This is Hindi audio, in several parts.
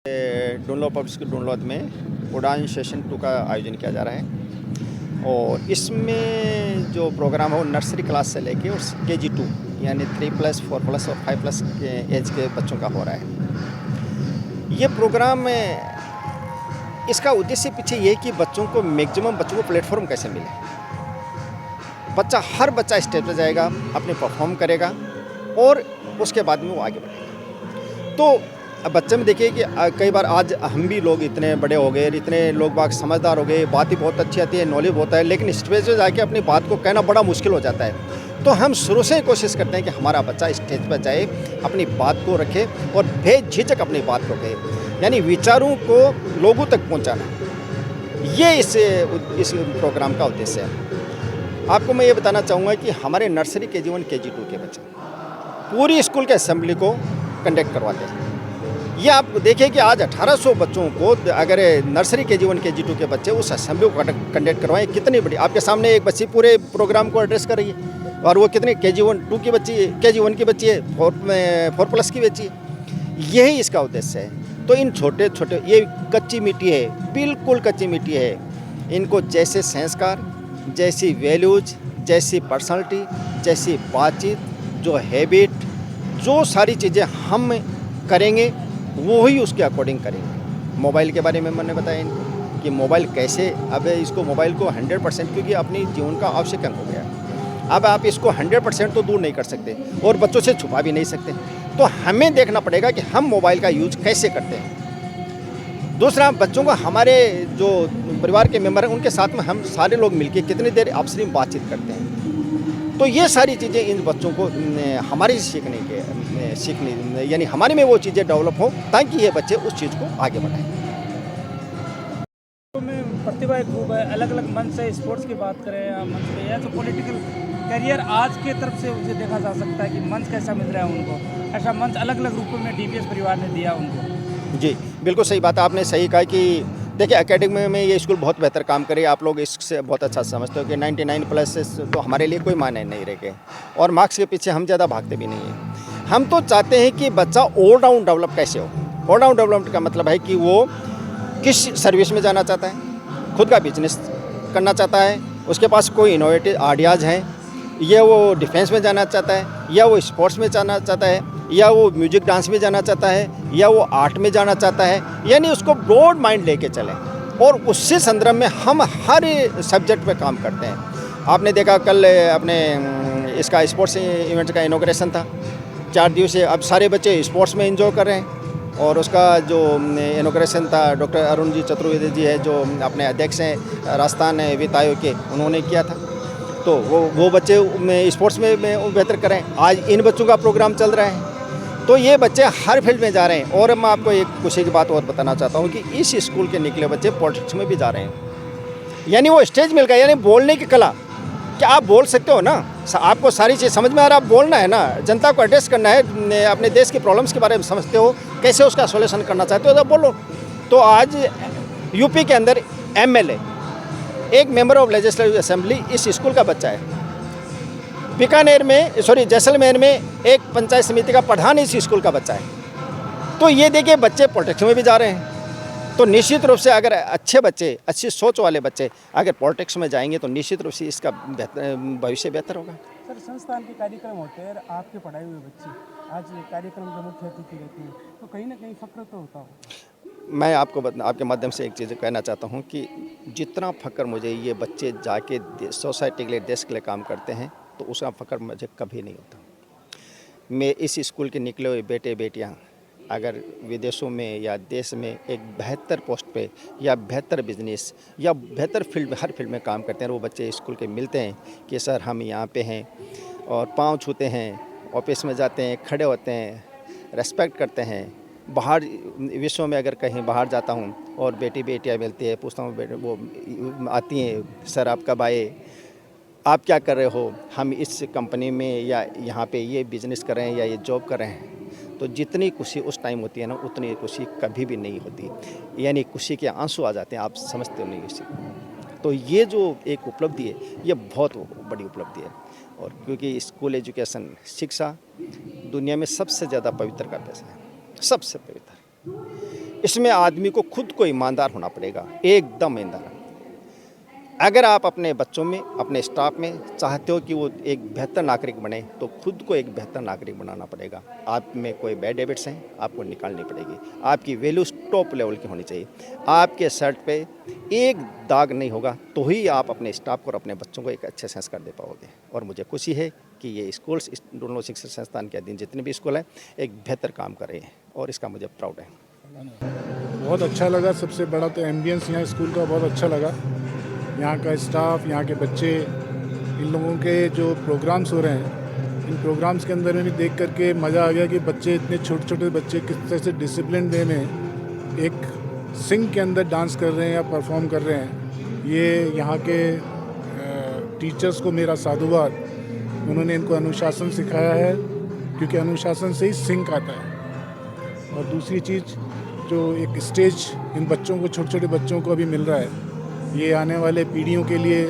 डुनलो पब्लिक स्कूल डुनलोद में उड़ान सेशन 2 का आयोजन किया जा रहा है और इसमें जो प्रोग्राम है वो नर्सरी क्लास से लेके और KG 2 यानी 3+, 4+ और 5+ के एज के बच्चों का हो रहा है। ये प्रोग्राम इसका उद्देश्य पीछे ये कि बच्चों को मैक्सिमम बच्चों को प्लेटफॉर्म कैसे मिले। हर बच्चा स्टेज पर जाएगा, अपने परफॉर्म करेगा और उसके बाद में वो आगे बढ़ेगा। तो अब बच्चे में देखिए कि कई बार आज हम भी लोग इतने बड़े हो गए, इतने लोग बाग समझदार हो गए, बातें बहुत अच्छी आती है, नॉलेज होता है, लेकिन स्टेज पे जाके अपनी बात को कहना बड़ा मुश्किल हो जाता है। तो हम शुरू से ही कोशिश करते हैं कि हमारा बच्चा स्टेज पर जाए, अपनी बात को रखे और बेझिझक अपनी बात को कहे, यानी विचारों को लोगों तक पहुँचाना। ये इस प्रोग्राम का उद्देश्य है। आपको मैं ये बताना चाहूँगा कि हमारे नर्सरी KG 1 KG 2 के बच्चे पूरी स्कूल के असेंबली को कंडक्ट करवाते हैं। ये आप देखिए कि आज 1800 बच्चों को अगर नर्सरी KG 1 KG 2 के बच्चे उस असेंबली को कंडक्ट करवाएं, कितनी बड़ी। आपके सामने एक बच्ची पूरे प्रोग्राम को एड्रेस कर रही है और वो कितनी KG 1 2 की बच्ची है, KG 1 की बच्ची है, 4+ की बच्ची है। यही इसका उद्देश्य है। तो इन छोटे छोटे, ये कच्ची मिट्टी है, बिल्कुल कच्ची मिट्टी है। इनको जैसे संस्कार, जैसी वैल्यूज, जैसी पर्सनालिटी, जैसी बातचीत, जो हैबिट, जो सारी चीज़ें हम करेंगे वो ही उसके अकॉर्डिंग करेंगे। मोबाइल के बारे में मैंने बताया इनको कि मोबाइल कैसे, अब इसको मोबाइल को 100%, क्योंकि अपनी जीवन का आवश्यक अंग हो गया। अब आप इसको 100% तो दूर नहीं कर सकते और बच्चों से छुपा भी नहीं सकते। तो हमें देखना पड़ेगा कि हम मोबाइल का यूज कैसे करते हैं। दूसरा, बच्चों को हमारे जो परिवार के मेंबर हैं उनके साथ में हम सारे लोग मिलकर कितनी देर आपस में बातचीत करते हैं। तो ये सारी चीज़ें इन बच्चों को हमारे सीखने यानी हमारे में वो चीज़ें डेवलप हो ताकि ये बच्चे उस चीज़ को आगे बढ़ाएं। तो में प्रतिभा एक खूब है, अलग अलग मंच से स्पोर्ट्स की बात करें या मंच पे या तो पॉलिटिकल करियर आज के तरफ से उसे देखा जा सकता है कि मंच कैसा मिल रहा है उनको। ऐसा मंच अलग अलग रूपों में DPS परिवार ने दिया उनको। जी, बिल्कुल सही बात है। आपने सही कहा कि देखिए एकेडमी में ये स्कूल बहुत बेहतर काम करे। आप लोग इससे बहुत अच्छा समझते हो कि 99+ तो हमारे लिए कोई मायने नहीं रह गए और मार्क्स के पीछे हम ज़्यादा भागते भी नहीं हैं। हम तो चाहते हैं कि बच्चा ऑलराउंड डेवलप कैसे हो। ऑलराउंड डेवलपमेंट का मतलब है कि वो किस सर्विस में जाना चाहता है, खुद का बिजनेस करना चाहता है, उसके पास कोई इनोवेटिव आइडियाज़ हैं, या वो डिफेंस में जाना चाहता है, या वो स्पोर्ट्स में जाना चाहता है, या वो म्यूजिक डांस में जाना चाहता है, या वो आर्ट में जाना चाहता है। यानी उसको ब्रॉड माइंड लेके चलें और उसी संदर्भ में हम हर सब्जेक्ट पे काम करते हैं। आपने देखा कल अपने इसका स्पोर्ट्स इवेंट का इनॉग्रेशन था, 4 दिवसीय। अब सारे बच्चे स्पोर्ट्स में एंजॉय कर रहे हैं और उसका जो इनॉग्रेशन था डॉक्टर अरुण जी चतुर्वेदी जी है, जो अपने अध्यक्ष हैं राजस्थान वित्त आयोग के, उन्होंने किया था। तो वो बच्चे स्पोर्ट्स में बेहतर करें। आज इन बच्चों का प्रोग्राम चल रहा है। तो ये बच्चे हर फील्ड में जा रहे हैं। और मैं आपको एक खुशी की बात और बताना चाहता हूँ कि इस स्कूल के निकले बच्चे पॉलिटिक्स में भी जा रहे हैं। यानी वो स्टेज मिल गया, यानी बोलने की कला कि आप बोल सकते हो ना, आपको सारी चीज़ समझ में आ रहा है, आप बोलना है ना, जनता को एड्रेस करना है, अपने देश के प्रॉब्लम्स के बारे में समझते हो, कैसे उसका सॉल्यूशन करना चाहते हो तो बोलो। तो आज यूपी के अंदर MLA, एक मेंबर ऑफ लेजिस्लेटिव असेंबली इस स्कूल का बच्चा है। जैसलमेर में एक पंचायत समिति का प्रधान इस स्कूल का बच्चा है। तो ये देखिए बच्चे पॉलिटिक्स में भी जा रहे हैं। तो निश्चित रूप से अगर अच्छे बच्चे, अच्छी सोच वाले बच्चे अगर पॉलिटिक्स में जाएंगे तो निश्चित रूप से इसका भविष्य बेहतर होगा। सर, संस्थान के कार्यक्रम होते हैं, आपके पढ़ाए हुए बच्चे आज ये कार्यक्रम के मुख्य अतिथि रहते हैं, तो कहीं ना कहीं फक्र तो होता हो। मैं आपके माध्यम से एक चीज़ कहना चाहता हूँ कि जितना फ़ख्र मुझे ये बच्चे जाके सोसाइटी के लिए, देश के लिए काम करते हैं, तो उसका फ़ख्र मुझे कभी नहीं होता। मैं इस स्कूल के निकले हुए बेटे बेटियाँ अगर विदेशों में या देश में एक बेहतर पोस्ट पे या बेहतर बिजनेस या बेहतर फील्ड, हर फील्ड में काम करते हैं, वो बच्चे स्कूल के मिलते हैं कि सर हम यहाँ पे हैं, और पाँव छूते हैं, ऑफिस में जाते हैं, खड़े होते हैं, रेस्पेक्ट करते हैं। बाहर विश्व में अगर कहीं बाहर जाता हूँ और बेटियाँ मिलती है, पूछता हूँ बेटे, वो आती हैं, सर आप कब आए, आप क्या कर रहे हो, हम इस कंपनी में या यहाँ पे ये बिज़नेस कर रहे हैं या ये जॉब कर रहे हैं। तो जितनी खुशी उस टाइम होती है ना, उतनी खुशी कभी भी नहीं होती। यानी खुशी के आंसू आ जाते हैं, आप समझते हो नहीं इसी। तो ये जो एक उपलब्धि है, ये बहुत बड़ी उपलब्धि है। और क्योंकि स्कूल एजुकेशन, शिक्षा दुनिया में सबसे ज़्यादा पवित्र का पैसा है, सबसे पवित्र। इसमें आदमी को खुद को ईमानदार होना पड़ेगा, एकदम ईमानदार। अगर आप अपने बच्चों में, अपने स्टाफ में चाहते हो कि वो एक बेहतर नागरिक बने, तो खुद को एक बेहतर नागरिक बनाना पड़ेगा। आप में कोई बैड हैबिट्स हैं, आपको निकालनी पड़ेगी। आपकी वैल्यूज टॉप लेवल की होनी चाहिए। आपके शर्ट पे एक दाग नहीं होगा तो ही आप अपने स्टाफ को और अपने बच्चों को एक अच्छे संस्कार दे पाओगे। और मुझे खुशी है कि ये स्कूल्स, डोनलो शिक्षा संस्थान के अधीन जितने भी स्कूल हैं, एक बेहतर काम कर रहे हैं और इसका मुझे प्राउड है। बहुत अच्छा लगा। सबसे बड़ा तो एम्बियंस यहाँ स्कूल का बहुत अच्छा लगा। यहाँ का स्टाफ, यहाँ के बच्चे, इन लोगों के जो प्रोग्राम्स हो रहे हैं, इन प्रोग्राम्स के अंदर में भी देख करके मज़ा आ गया कि बच्चे, इतने छोटे छोटे बच्चे किस तरह से डिसिप्लिन वे में एक सिंग के अंदर डांस कर रहे हैं या परफॉर्म कर रहे हैं। ये यहाँ के टीचर्स को मेरा साधुवाद। उन्होंने इनको अनुशासन सिखाया है, क्योंकि अनुशासन से ही सिंक आता है। और दूसरी चीज़, जो एक स्टेज इन बच्चों को, छोटे छोटे बच्चों को अभी मिल रहा है, ये आने वाले पीढ़ियों के लिए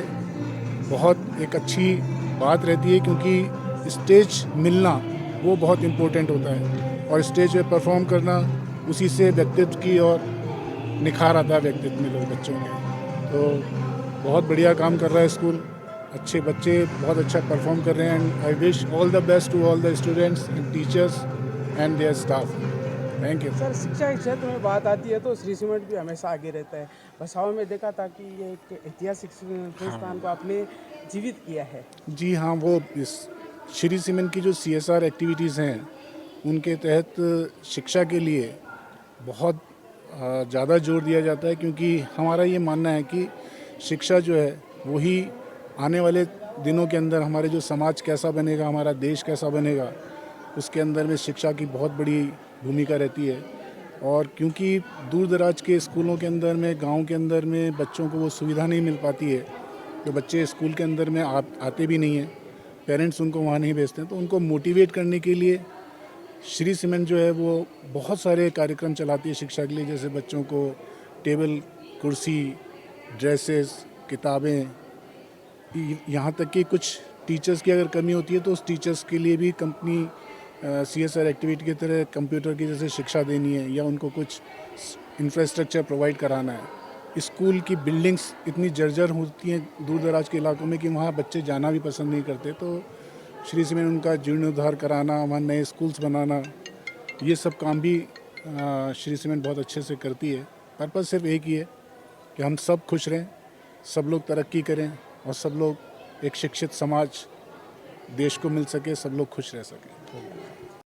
बहुत एक अच्छी बात रहती है, क्योंकि स्टेज मिलना वो बहुत इम्पोर्टेंट होता है। और स्टेज पे परफॉर्म करना, उसी से व्यक्तित्व की और निखार आता है व्यक्तित्व में लोग बच्चों के। तो बहुत बढ़िया काम कर रहा है स्कूल। अच्छे बच्चे बहुत अच्छा परफॉर्म कर रहे हैं। And I wish all the best to all the students and teachers and their staff. Thank you. Sir, शिक्षा के क्षेत्र में बात आती है तो श्री सीमेंट भी हमेशा आगे रहता है। भसाव में देखा था कि ये एक ऐतिहासिक संस्थान को आपने जीवित किया है। जी हाँ, वो इस श्री सीमेंट की जो CSR एक्टिविटीज़ हैं, उनके तहत शिक्षा के लिए बहुत ज़्यादा जोर दिया जाता है, क्योंकि हमारा ये मानना है कि शिक्षा जो है वही आने वाले दिनों के अंदर हमारे जो समाज कैसा बनेगा, हमारा देश कैसा बनेगा, उसके अंदर में शिक्षा की बहुत बड़ी भूमिका रहती है। और क्योंकि दूर दराज के स्कूलों के अंदर में, गांव के अंदर में बच्चों को वो सुविधा नहीं मिल पाती है, तो बच्चे स्कूल के अंदर में आते भी नहीं हैं, पेरेंट्स उनको वहाँ नहीं भेजते हैं। तो उनको मोटिवेट करने के लिए श्री सीमेंट जो है वो बहुत सारे कार्यक्रम चलाती है शिक्षा के लिए। जैसे बच्चों को टेबल, कुर्सी, ड्रेसेस, किताबें, यहाँ तक कि कुछ टीचर्स की अगर कमी होती है तो उस टीचर्स के लिए भी कंपनी CSR एक्टिविटी की तरह कंप्यूटर की जैसे शिक्षा देनी है, या उनको कुछ इंफ्रास्ट्रक्चर प्रोवाइड कराना है। स्कूल की बिल्डिंग्स इतनी जर्जर होती हैं दूर दराज के इलाकों में कि वहाँ बच्चे जाना भी पसंद नहीं करते। तो श्री सीमेंट उनका जीर्णोद्धार कराना, वहाँ नए स्कूल्स बनाना, ये सब काम भी श्री सीमेंट बहुत अच्छे से करती है। पर्पज़ सिर्फ एक ही है कि हम सब खुश रहें, सब लोग तरक्की करें और सब लोग एक शिक्षित समाज देश को मिल सके, सब लोग खुश रह सकें।